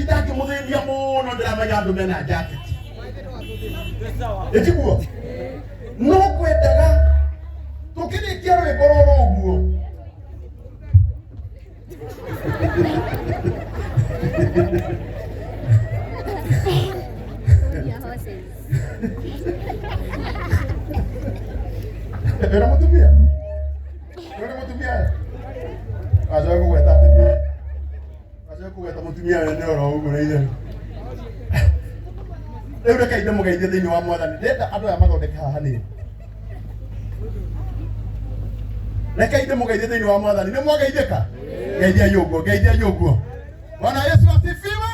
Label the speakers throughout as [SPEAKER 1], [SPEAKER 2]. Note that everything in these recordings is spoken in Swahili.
[SPEAKER 1] nditaki muthithia muno ndiramenya andu mena jacket etiguo no kwendaga tukirikia rwimbo ruru uguo era mutumia aja kuweta timia aja kuweta mutumia ene oro uguo reithe rĩu reke inde mũgeithie thĩinĩ wa Mwathani ndenda andũ aya mathondeke haha nĩ reke inde mũgeithie thĩinĩ wa Mwathani nĩ mwageithĩka geithia yũguo Bwana Yesu asifiwe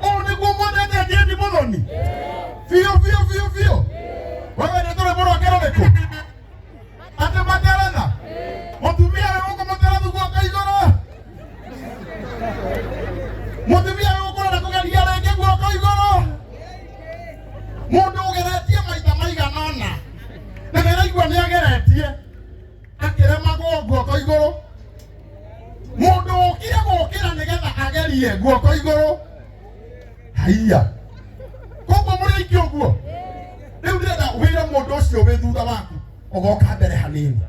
[SPEAKER 1] ũũ nĩguo mwendete Ndieni Muthoni biũ wewe nĩ tũrĩ mũrũ akerorĩkũ atĩ materetha mũtumia wĩ gũkũ mũterethu guoko igũrũ mũtumia wĩ gũkũ na kũgeria rĩngĩ guoko igũrũ mundu ugeretie maita maigana ona na nĩraigua nĩ ageretie akĩremagwo guoko igũrũ mundu ũkire gũkĩra nĩgetha agerie guoko igũrũ haiya koguo mũrĩ aingĩ ũguo rĩu ndĩrenda wĩre mũndũ ũcio wĩ thutha waku ũgoka mbere hanini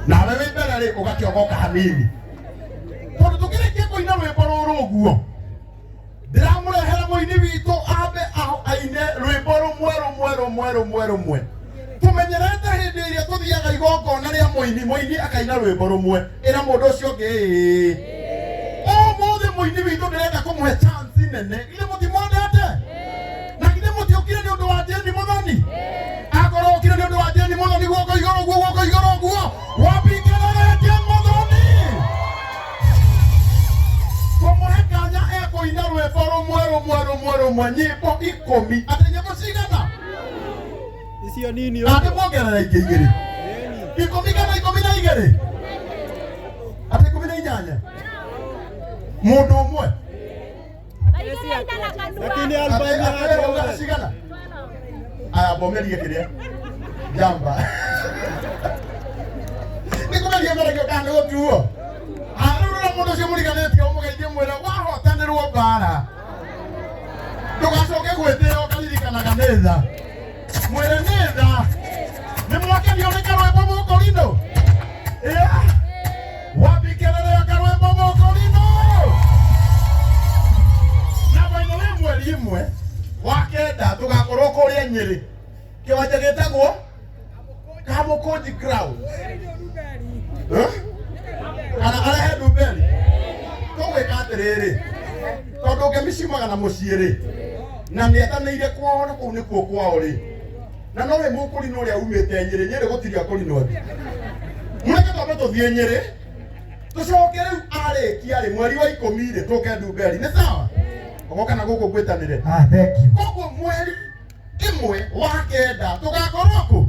[SPEAKER 1] nawe wĩ mbere rĩ ũgakĩogoka hanini tondũ tũkĩrĩkia kũina rwĩmbo rũrũ ũguo ndiramurehera mũini witũ ambe aine rwĩmbo rũmwe tumenyerete hĩndĩ ĩrĩa tũthiaga igongona rĩa mũini akaina rwĩmbo rũmwe ĩra mũndũ ũcio ũngĩ ũmũthĩ mũini witũ ndĩrenda kũmũhe chance nene githĩ mũtimwendete na githĩ mũtiũkire nĩ ũndũ wa Ndieni Muthoni akorwo ũkire nĩ ũndũ wa Ndieni Muthoni guoko igũrũ ũguo wambingĩrĩre Ndieni Muthoni tũmũhe kanya ekũina rwĩmbo rũmwe nyĩmbo 10 atĩ nyĩmbo cigana
[SPEAKER 2] icio nini
[SPEAKER 1] atĩ mwongerera ingĩ igĩrĩ 10 kana 12 atĩ 18 mũndũ ũmwe
[SPEAKER 2] lakini albamu ya
[SPEAKER 1] cigana aya bomerie kĩrĩa jamba nĩkũmeria mbere gĩũka nĩ gũtuo rĩu mũndũ ũcio mũriganĩtie ũmũgeithie mwĩre wahotanĩrwo mbara ndũgacoke gwĩtĩo ũkaririkanaga nĩ tha mwĩre nĩ tha nĩ mwakenio nĩ karwĩmbo mũkũrinũ wambikĩrĩre karwĩmbo mũkũrinũ na baino wĩ mweri ĩmwe wa kenda tũgakorwo kũrĩa Nyĩrĩ kĩwanja gĩtagwo Kamũkũnji ground kana arehe Ndumberi tũgwĩka atĩrĩrĩ tondũ ngĩmicimaga na mũciĩ rĩ na nĩetanĩire kwao na kũu nĩkuo kwao rĩ na no wĩ mũkũrinũ ũrĩa umĩte Nyĩrĩ gũtirĩ akũrinũ angĩ mũreke twambe tũthiĩ Nyĩrĩ tũcoke rĩu arĩkia rĩ mweri wa 10 rĩ tũke Ndumberi nĩ sawa ũgoka na gũkũ gwĩtanĩre
[SPEAKER 3] thank you
[SPEAKER 1] koguo mweri ĩmwe wa kenda tũgakorwo kũ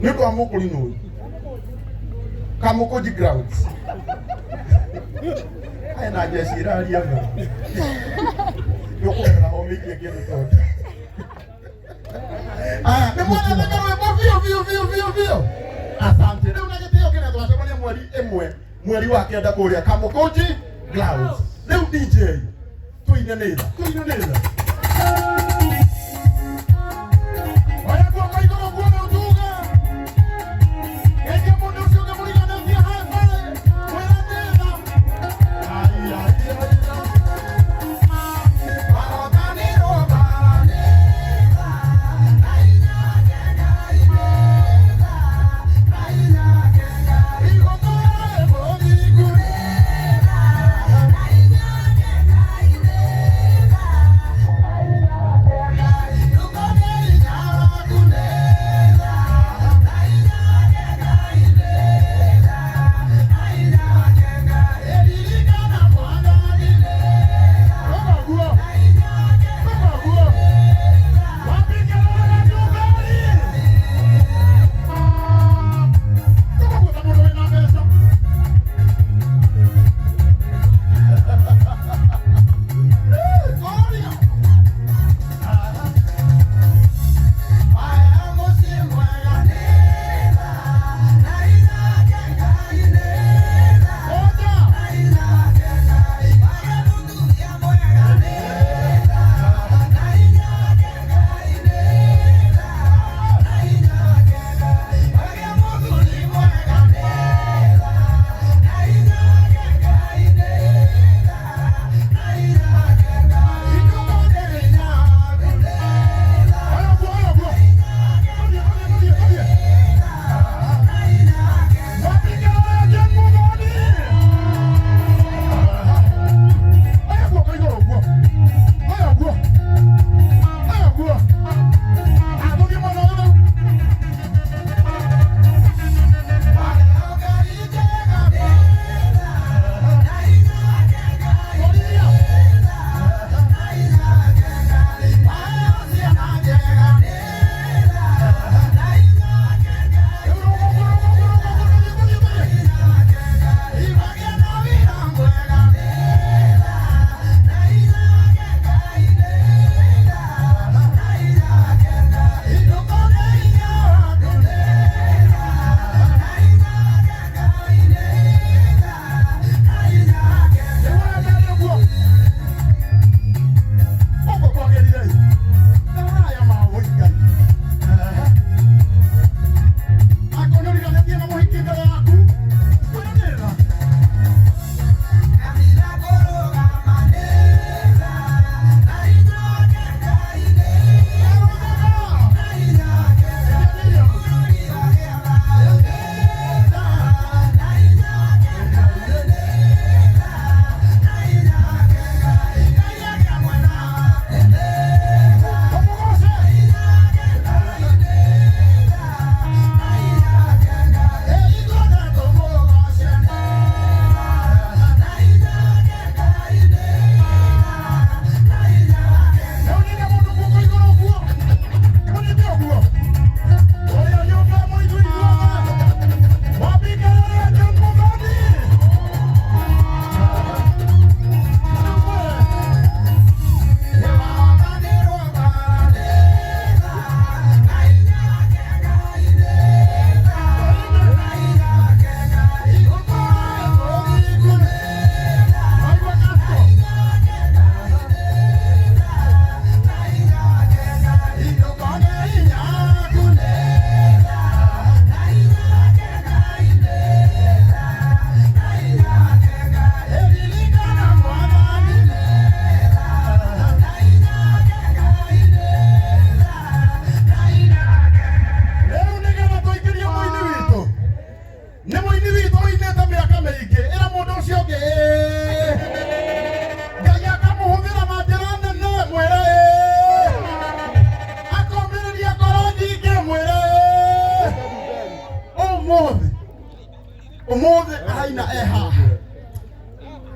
[SPEAKER 1] nĩ ũndũ wa mũkũrinũ ũyũ Kamũkũnji grounds aya na njeci ĩraria mũno nĩũkũrera homĩkie kĩndũ tondũ nĩ mwendete karwĩmbo biũ asante rĩu na gĩtĩo kĩrĩa twacemania mweri ĩmwe mweri wa kenda kũrĩa Kamũkũnji grounds rĩu DJ tũine nĩ tha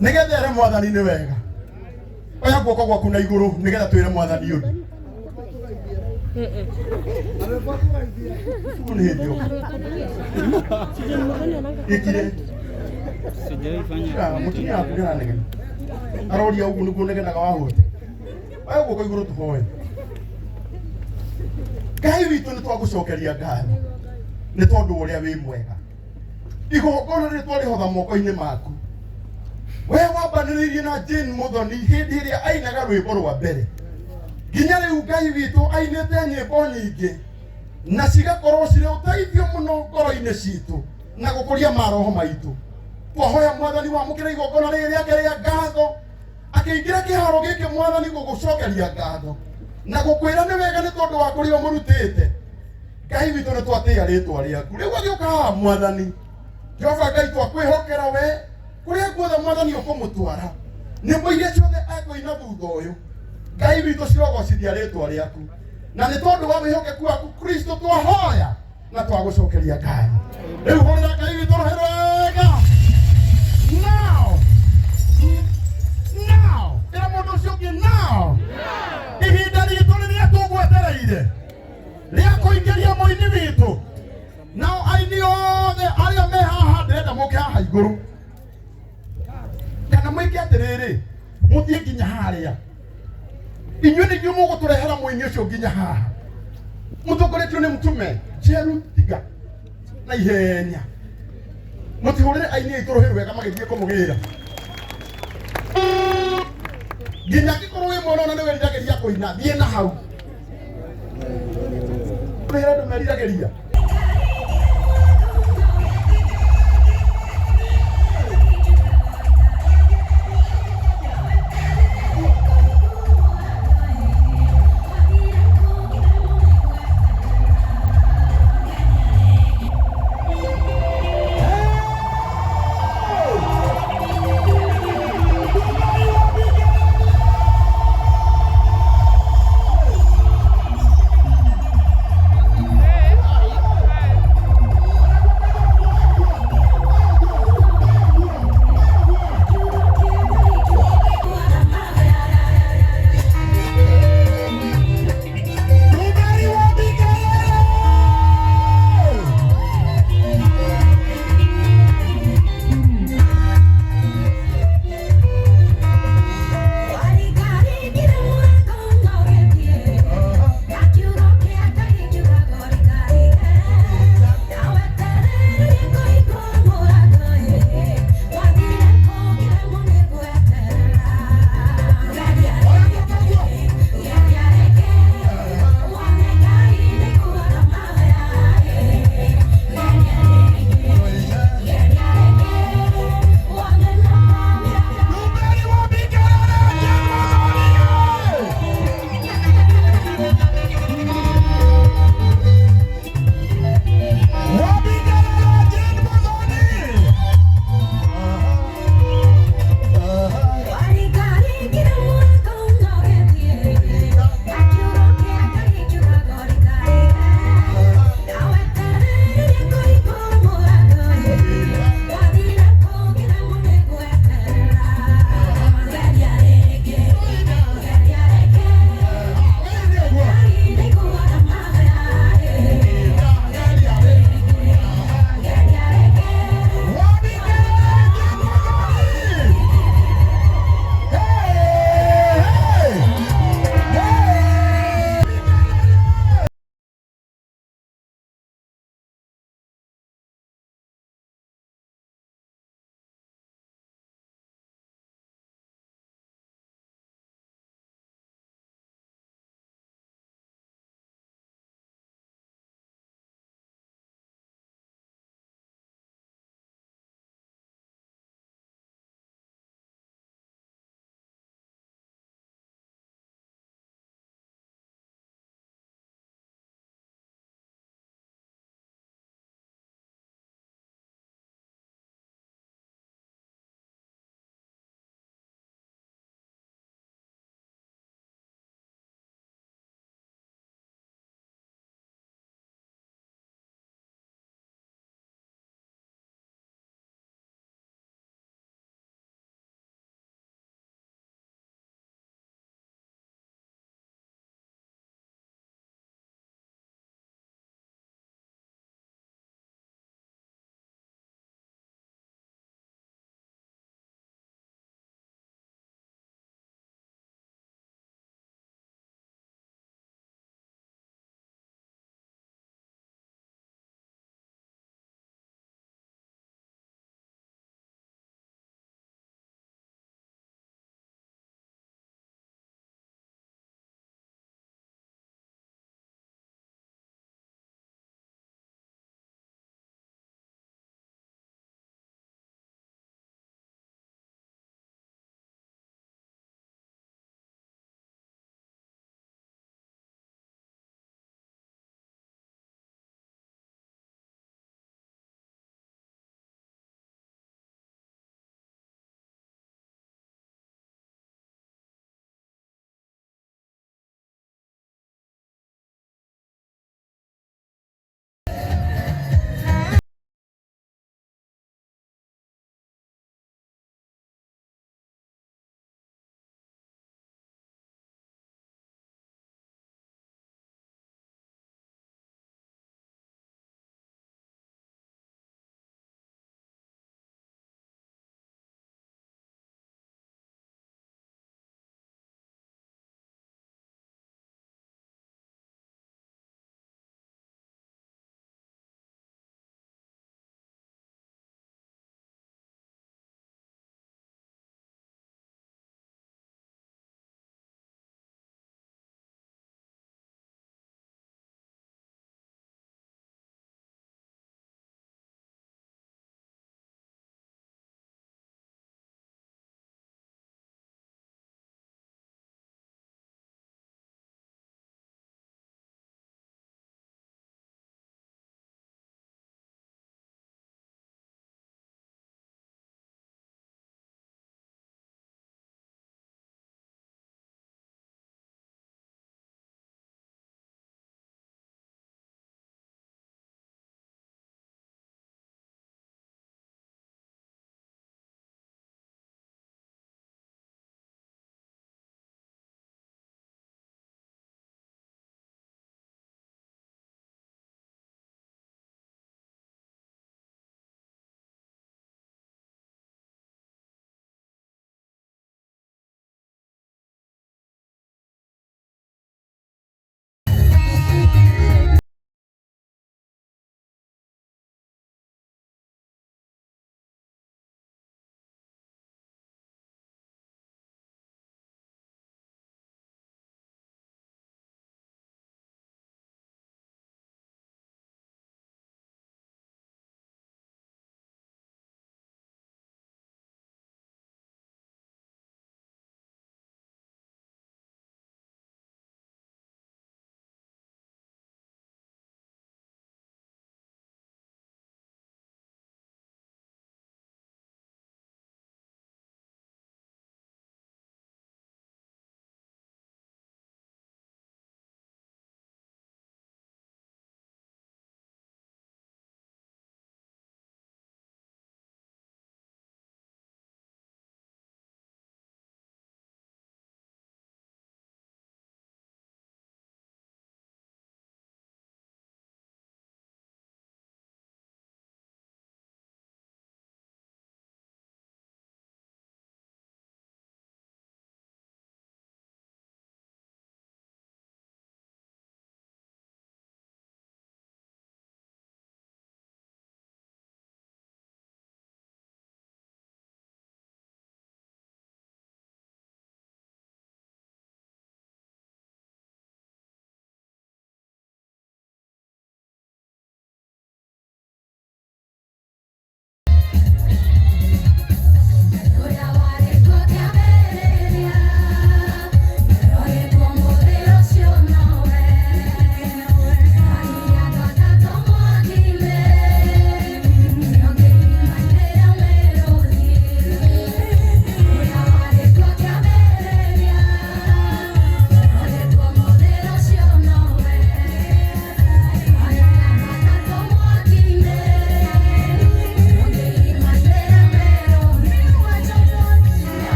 [SPEAKER 1] nigetha ere mwathani ni wega oya guoko gwaku na iguru nigetha twire mwathani undu ni ndio ikire sijaifanya mutumia akugera nege aroria ugu niguo nigethaga wahuta oya guoko iguru tuhoe Ngai witũ nĩ twagucokeria ngatho nĩ tondũ ũrĩa wĩ mwega igongona rĩrĩ twarĩhotha moko-inĩ maku we wambanĩrĩirie na Jane Muthoni hĩndĩ ĩrĩa ainaga rwĩmbo rwa mbere nginya rĩu Ngai witũ ainĩte nyĩmbo nyingĩ na cigakorwo cirĩ ũteithio mũno ngoro-inĩ citũ na gũkũria maroho maitũ twahoya mwathani wamũkĩra igongona rĩrĩ rĩake rĩa ngatho akĩingĩra kĩharo gĩkĩ mwathani gũgũcokeria ngatho na gukwira ni wega ni tondu wa kuria murutite Ngai witu ni twatĩa rĩtwa rĩaku rĩu agĩũka mwathani Jehova Ngai twakwĩhokera we kuria guothe mwathani ũkũmũtwara nyĩmbo iria ciothe ekũina thutha ũyũ Ngai witu cirogocithia rĩtwa rĩaku na nĩ tondũ wa wĩhokeku waku Kristo twahoya na twagũcokeria ngatho rĩu hũrĩra Ngai witu rũhĩ rwega now ĩra mũndũ ũcio ũngĩ now ihinda ritũ rĩrĩa tũgwetereire rĩa kũingĩria mũini witũ nao aini othe arĩa me haha ndĩrenda mũke haha igũrũ kana mwĩke atĩrĩrĩ mũthiĩ nginya harĩa inyuĩ nĩguo mũgũtũrehera mũini ũcio nginya haha mũtongoretio nĩ mtume Cheru Tiga na ihenya mũtihũrĩre aini aitũ rũhĩ rwega magĩthiĩ kũmũgĩra nginya angĩkorwo wĩ mwana na nĩwe riragĩria kũina thiĩ na hau kwĩra andũ meriragĩria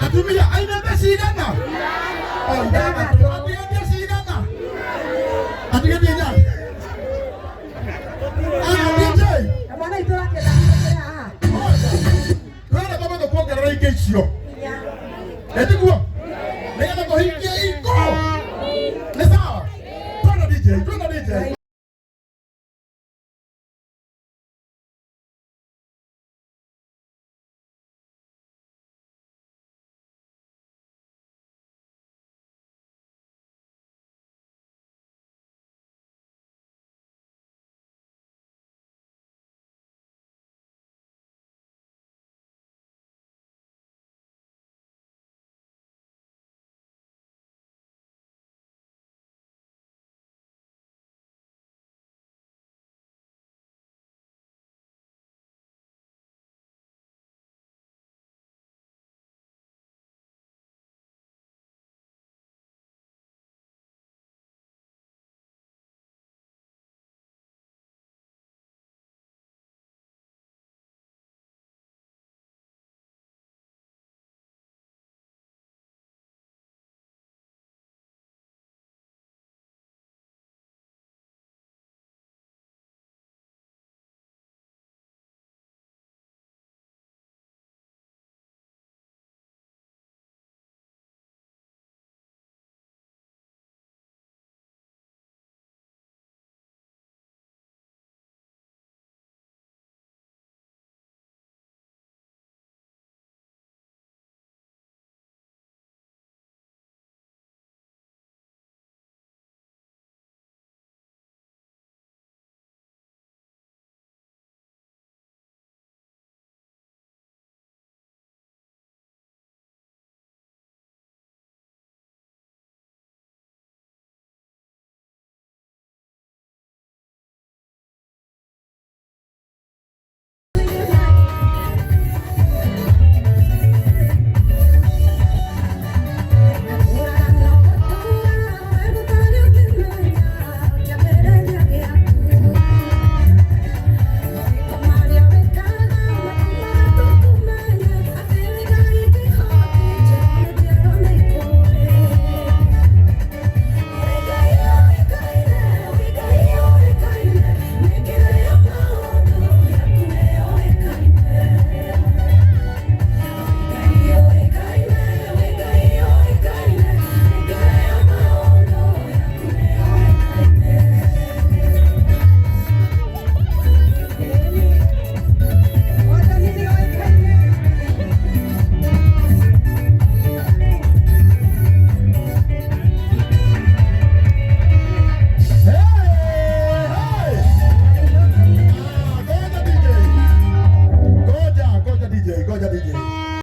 [SPEAKER 1] Atumia aina besigana. Oh, jangan. Dia sigana. Atika dia jangan. DJ.
[SPEAKER 3] Kemana itu laki-laki?
[SPEAKER 1] Kau ada apa-apa tu kau kerja sio.